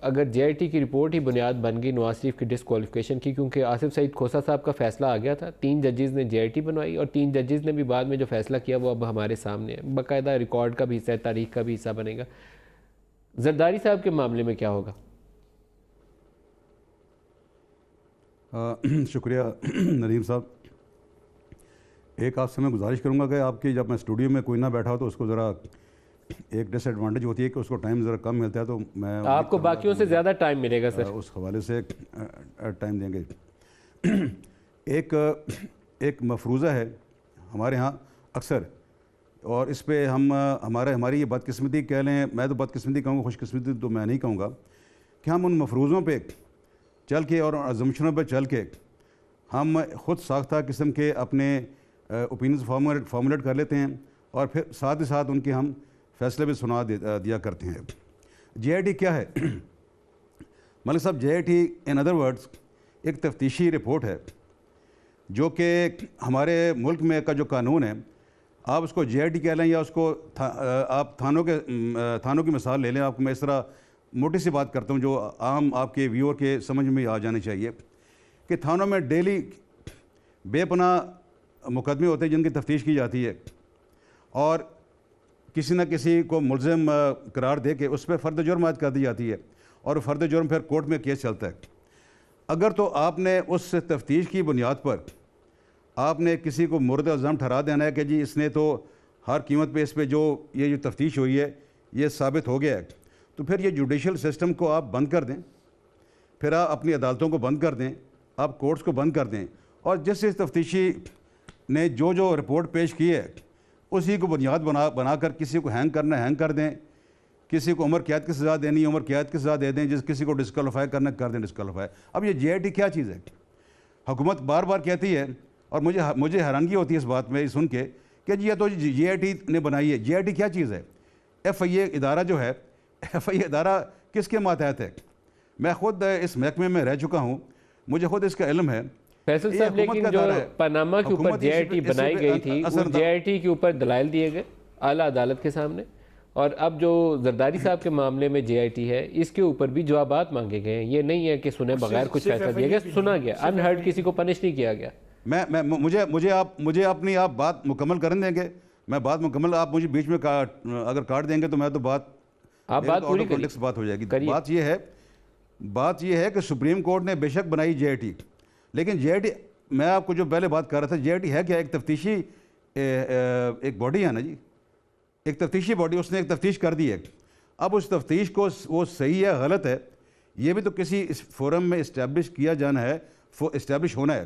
اگر جے I T کی report ہی بنیاد بن گئی نواز شریف کی ڈسکوالیفیکیشن کی، کیونکہ آصف سعید کھوسہ صاحب کا فیصلہ آ گیا تھا، 3 ججز نے جے آئی ٹی بنوائی اور 3 ججز نے بھی بعد میں جو فیصلہ کیا وہ اب ہمارے سامنے ہے، باقاعدہ ریکارڈ کا بھی حصہ ہے، تاریخ کا بھی حصہ بنے گا۔ زرداری صاحب کے معاملے میں کیا ہوگا؟ شکریہ ندیم صاحب۔ ایک آپ سے میں گزارش کروں گا کہ آپ کی جب میں اسٹوڈیو میں کوئی نہ بیٹھا ہو تو اس کو ذرا ایک ڈس ایڈوانٹیج ہوتی ہے کہ اس کو ٹائم ذرا کم ملتا ہے، تو میں آپ کو باقیوں سے زیادہ ٹائم ملے گا سر، اس حوالے سے ٹائم دیں گے۔ ایک مفروضہ ہے ہمارے ہاں اکثر، اور اس پہ ہماری یہ بدقسمتی کہہ لیں، میں تو بدقسمتی کہوں گا، خوش قسمتی تو میں نہیں کہوں گا، کہ ہم ان مفروضوں پہ چل کے اور ازمپشنوں پہ چل کے ہم خود ساختہ قسم کے اپنے اوپینینز فارمولیٹ کر لیتے ہیں، اور پھر ساتھ ہی ساتھ ان کے ہم فیصلے بھی سنا دیا کرتے ہیں۔ جے آئی ٹی کیا ہے؟ ملک صاحب، J I T in other words ایک تفتیشی رپورٹ ہے جو کہ ہمارے ملک میں کا جو قانون ہے، آپ اس کو جے آئی ٹی کہہ لیں یا اس کو آپ تھانوں کی مثال لے لیں۔ آپ کو میں اس طرح موٹی سی بات کرتا ہوں جو عام آپ کے ویور کے سمجھ میں آ جانی چاہیے، کہ تھانوں میں ڈیلی بے پناہ مقدمے ہوتے ہیں جن کی تفتیش کی جاتی ہے، اور کسی نہ کسی کو ملزم قرار دے کے اس پہ فرد جرم عائد کر دی جاتی ہے، اور فرد جرم پھر کورٹ میں کیس چلتا ہے۔ اگر تو آپ نے اس تفتیش کی بنیاد پر آپ نے کسی کو مورد الزام ٹھہرا دینا ہے کہ جی اس نے تو ہر قیمت پہ اس پہ جو تفتیش ہوئی ہے یہ ثابت ہو گیا ہے، تو پھر یہ جوڈیشل سسٹم کو آپ بند کر دیں، پھر آپ اپنی عدالتوں کو بند کر دیں، آپ کورٹس کو بند کر دیں، اور جس تفتیشی نے جو رپورٹ پیش کی ہے اسی کو بنیاد بنا کر کسی کو ہینگ کرنا ہینگ کر دیں، کسی کو عمر قید کی سزا دینی عمر قید کی سزا دے دیں، کسی کو ڈسکوالیفائی کرنا کر دیں ڈسکوالیفائی۔ اب یہ جے آئی ٹی کیا چیز ہے؟ حکومت بار بار کہتی ہے، اور مجھے حیرانگی ہوتی ہے اس بات میں سن کے کہ جی یہ تو جے آئی ٹی نے بنائی ہے۔ جے آئی ٹی کیا چیز ہے؟ ایف آئی اے ادارہ جو ہے، ایف آئی اے ادارہ کس کے ماتحت ہے؟ میں خود اس محکمے میں رہ چکا ہوں، مجھے خود اس کا علم ہے۔ فیصل صاحب، لیکن جو پاناما کے اوپر جے آئی ٹی بنائی گئی تھی، وہ جے آئی ٹی کے اوپر دلائل دیے گئے اعلیٰ عدالت کے سامنے، اور اب جو زرداری صاحب کے معاملے میں جے آئی ٹی ہے اس کے اوپر بھی جوابات مانگے گئے ہیں۔ یہ نہیں ہے کہ سنے بغیر کچھ فیصلہ دیا گیا، سنا گیا، انہرڈ کسی کو پنش نہیں کیا گیا۔ مجھے اپنی آپ بات مکمل کرنے دیں گے؟ میں بات مکمل، آپ مجھے بیچ میں اگر کاٹ دیں گے تو میں تو بات پوری بات ہو جائے گی۔ بات یہ ہے کہ سپریم کورٹ نے بے شک بنائی جے آئی ٹی، لیکن جے آئی ٹی، میں آپ کو جو پہلے بات کر رہا تھا، جے آئی ٹی ہے کیا؟ ایک تفتیشی ایک باڈی ہے نا جی، ایک تفتیشی باڈی، اس نے ایک تفتیش کر دی ہے۔ اب اس تفتیش کو وہ صحیح ہے غلط ہے یہ بھی تو کسی اس فورم میں اسٹیبلش کیا جانا ہے، اسٹیبلش ہونا ہے۔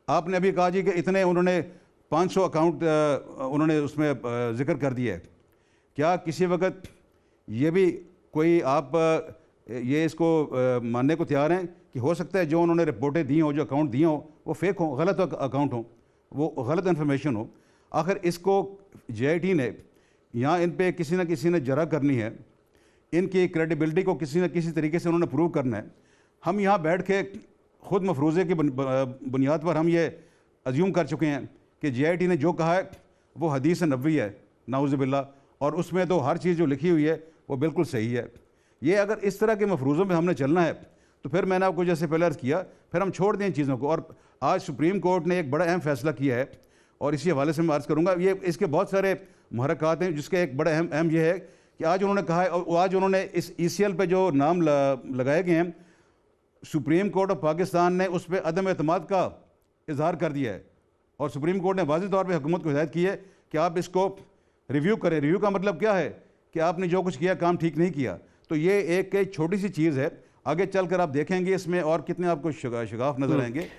آپ نے ابھی کہا جی کہ اتنے انہوں نے 500 اکاؤنٹ انہوں نے اس میں ذکر کر دیا ہے، کیا کسی وقت یہ بھی کوئی آپ یہ اس کو ماننے کو تیار ہیں کہ ہو سکتا ہے جو انہوں نے رپورٹیں دی ہوں، جو اکاؤنٹ دیے ہوں، وہ فیک ہوں، غلط اکاؤنٹ ہوں، وہ غلط انفارمیشن ہو؟ آخر اس کو جے آئی ٹی نے یہاں ان پہ کسی نہ کسی نے جرح کرنی ہے، ان کی کریڈیبلٹی کو کسی نہ کسی طریقے سے انہوں نے پروو کرنا ہے۔ ہم یہاں بیٹھ کے خود مفروضے کی بنیاد پر ہم یہ ازیوم کر چکے ہیں کہ جے آئی ٹی نے جو کہا ہے وہ حدیث نبوی ہے، نعوذ باللہ، اور اس میں تو ہر چیز جو لکھی ہوئی ہے وہ بالکل صحیح ہے۔ یہ اگر اس طرح کے مفروضوں میں ہم نے چلنا ہے تو پھر میں نے آپ کو جیسے پہلے عرض کیا، پھر ہم چھوڑ دیں ان چیزوں کو۔ اور آج سپریم کورٹ نے ایک بڑا اہم فیصلہ کیا ہے، اور اسی حوالے سے میں عرض کروں گا، یہ اس کے بہت سارے محرکات ہیں، جس کا ایک بڑا اہم یہ ہے کہ آج انہوں نے کہا ہے، اور آج انہوں نے اس ای سی ایل پہ جو نام لگائے گئے ہیں، سپریم کورٹ آف پاکستان نے اس پہ عدم اعتماد کا اظہار کر دیا ہے، اور سپریم کورٹ نے واضح طور پہ حکومت کو ہدایت کی ہے کہ آپ اس کو ریویو کریں۔ ریویو کا مطلب کیا ہے؟ کہ آپ نے جو کچھ کیا کام ٹھیک نہیں کیا۔ تو یہ ایک چھوٹی سی چیز ہے، آگے چل کر آپ دیکھیں گے اس میں اور کتنے آپ کو شگاف نظر آئیں گے۔